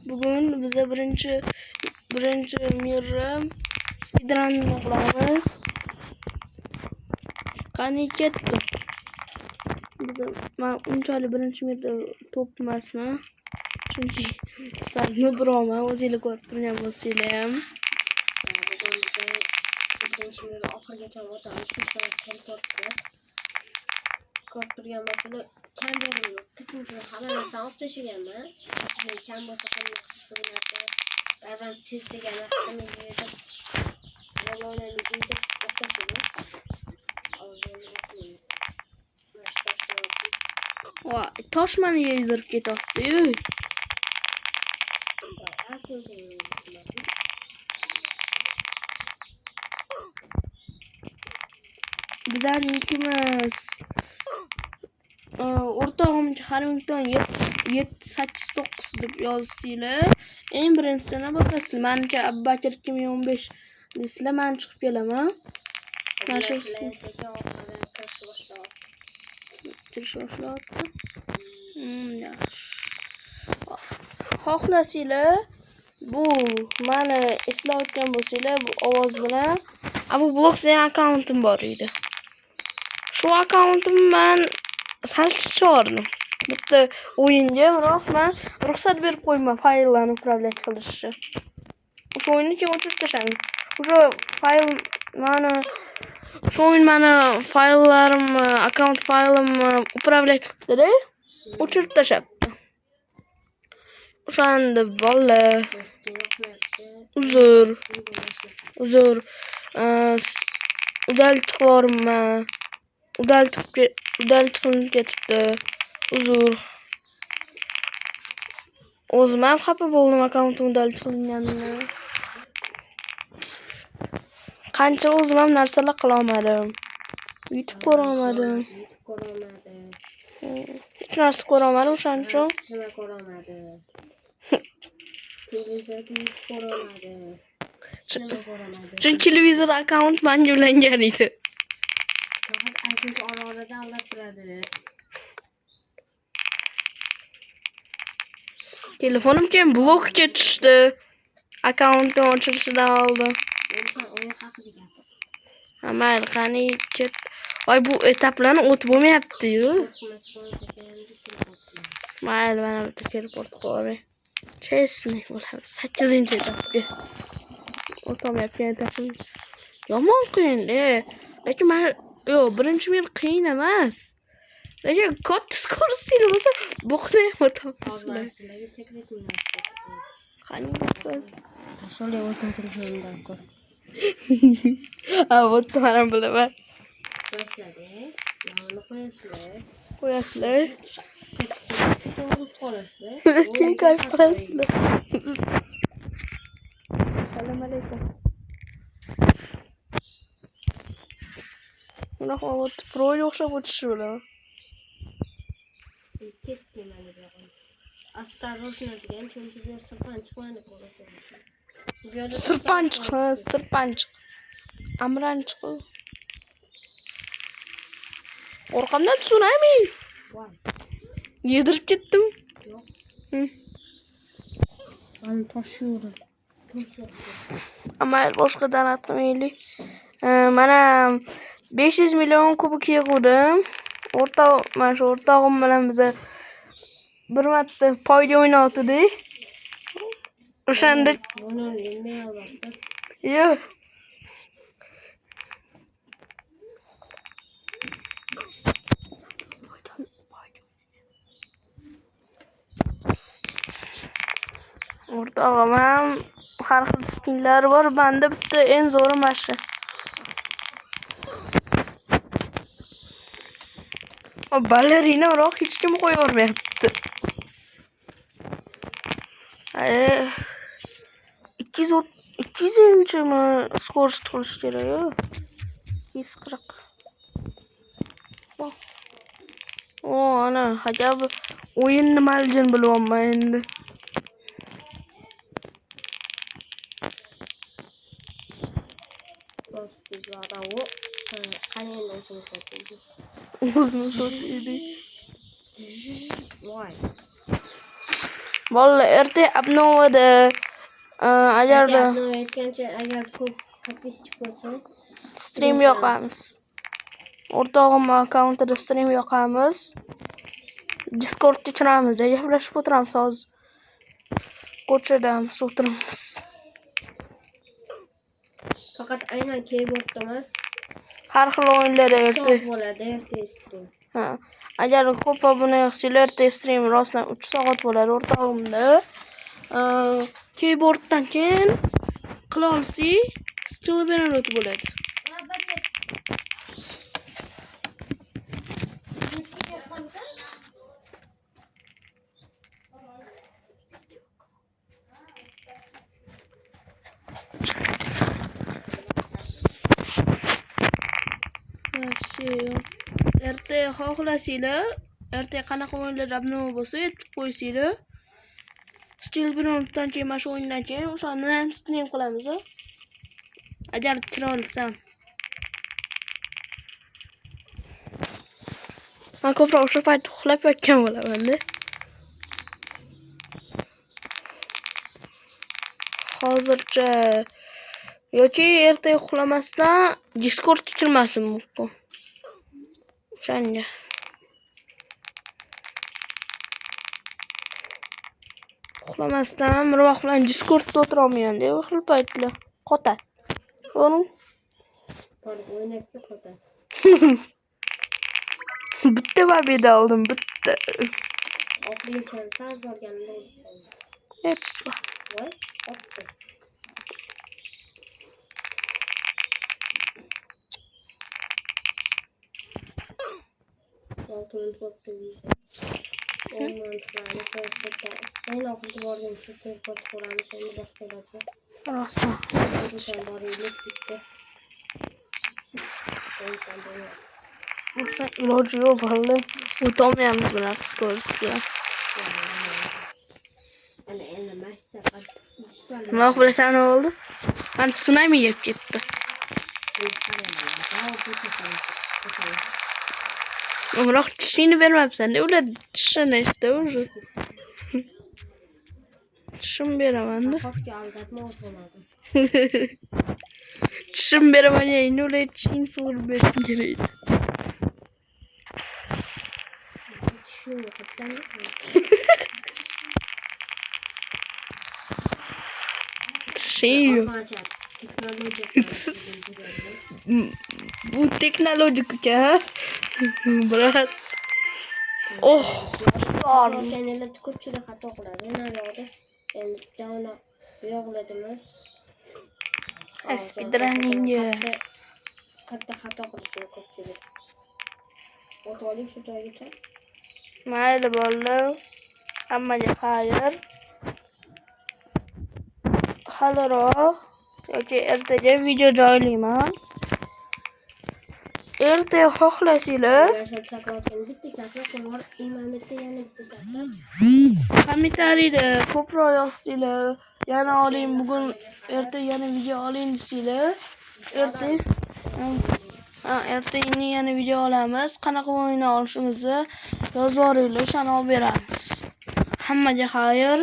Bugün bize birinchi mirra speedrun qilamiz. Qani ketdi. Men unchalik birinchi mirra top emasman. Chunki sal nobroman, o'zinglar ko'rib turgan bo'lsanglar ham. Birinchi mirra oxirigacha o'tamiz. Ko'rib turgan bo'lsanglar, kamberimni kechinkini hamma narsani olib tashlaganman. Cham bo'lsa qilmayapti. Baribir tez degan vaqtimizga yetib, o'ynamaylik deb to'xtashadi. Voy, tosh meni yedirib ketyapti-yu. Bizlarnikimiz o'rtog'im Harington 789 deb yozsanglar, eng birinchisini bosasizlar. Menimcha Abubakir 2015 deysizlar, men chiqib kelaman. Mana shu kirish boshlayapti. Yaxshi. Xohlasanglar, bu meni eslayotgan bo'lsanglar, bu ovoz bilan Abu Blox degan akkauntim bor edi. Shu akkauntim men salchichordim. Bitta o'yinga, biroq men ruxsat berib qo'yman fayllarni upravlять qilishga. O'sha o'yinni keyin o'chirib tashladim. O'sha fayl meni fayllarim, akkaunt faylimni upravlять qildi-da, o'chirib tashlabdi. O'shanda bolalar uzr. Udaltib borman. Udaltib ketibdi. Uzr. O'zim ham xafa bo'ldim akkauntim udaltib qilinganini. Qancha o'zim ham narsalar qila olmadim. YouTube ko'ra olmadim. Hech narsa ko'ra olmadim, o'shaning uchun. Chunki televizor akkaunt menga ulangan edi. Telefonim keyin blokka tushdi. Akkauntni o'chirishdan oldin. Mayli, qani ket. Voy, bu etaplarni o'tib bo'lmayapti-yu. Mayli, mana bitta teleport qo'yay. Chesni bo'ladi. 8-etapga. O'tolmayapti etasini. Yomon qiyin-da. Lekin men birinchi men qiyin emas. Lekin katta skorostiyle bo'lsa, bo'qni ham o'tolmaysizlar. Qani bo'lsa. Shunday o'tirishimdan ko'r. Bo'tda men bilaman. Qo'yasizlar. Kim kayf qilasizlar? Assalomu alaykum. Bunaqa o'tib proga o'xshab o'tishi bilan. Ketdim mana bu yoqqa. Осторожно degan, chunki bu sirpanchiq mana bu. Sirpanchiq. Amranchiq. Orqamdan tsunami. Yedirib ketdim. Yo'q. Mana tosh yo'q. Ammo boshqadan atmaylik. Mana 500 million kubik yig'dim. Mana shu o'rtog'im bilan biz bir marta poyga o'ynatdik. O'shanda yo'q. O'rtog'im ham har xil skinlari bor. Banda bitta eng zo'ri mana shu. Ballerina biroq hech kim qo'yib yormayapti. 200-mi skorost qilish kerak-ku. 140. Ana, hajab o'yin nimaligini bilyapman endi. O'zini sotdi. Voy. Bolalar erta obnovada agarda aytgancha agar ko'p подписчик bo'lsa, stream yoqamiz. O'rtog'im akkauntida stream yoqamiz. Discordga chiqamiz, gaplashib o'tiramiz hozir. Ko'chadamiz, o'tiramiz. faqat aynan keyboardda emas, Har xil o'yinlar erta. soat bo'ladi erta stream. Ha. Agar ko'p obuna yo'qsizlar, erta stream rostdan 3 soat bo'ladi o'rtog'imda. Keyboarddan keyin qila olsak, stulbenot bo'ladi. Erta xohlasanglar, erta qanaqa o'yinlar obnova bo'lsa, aytib qo'ysanglar. Stulbenotdan keyin mana shu o'yindan keyin o'shani ham stream qilamiz. Agar kira olsam. Men ko'proq o'sha payt uxlab yotgan bo'laman-da. Hozircha yoki erta uxlamasdan Discordga kirmasim mumkin. O'shanga. Uxlamasdan bir vaqt bilan Discordda o'tira olmayman-da, u xil paytlar qotadi. O'nim Borib o'ynab qoladi. bitta babida oldim, bitta. Oxirigacha sal borganimda Hech voy, opti. Oltimiz bo'pti. Ben oxirgi borgan shu telefon ko'ramiz, endi boshqalarcha. rosa. O'shan boringlik bitti. O'sha iloji yo'q, vallahi. O'tolmaymiz bunaqa skorost bilan. Ana endi mashsa Nima bilasan nima bo'ldi? Men tsunami yeb ketdi. Umroq tishingni bermabsan-da, ular tishini işte o'zi. Tishim beraman-da. Xofga aldatma o'tmadim. Tishim beraman, endi ular tishingni sug'urib berishing kerak edi. Tishimni qatdan Tishing yo'q. Bu texnologik uka. Brat. Oh. Kendiler ko'pchilik xato qiladi. Naryoqda endi javona yo'qladimiz. Speedrunning. Katta xato qilishni ko'pchilik. O'tib shu joygacha. Mayli bolalar. Hammaga xayr. Haliroq yoki ertaga video joylayman. Erta xohlasanglar, kommentariyda ko'proq yozsanglar, yana oling bugun, erta yana video oling desanglar, erta yana video olamiz. Qanaqa o'yin olishimizni yozib yuboringlar, o'shani olib beramiz. Hammaga xayr.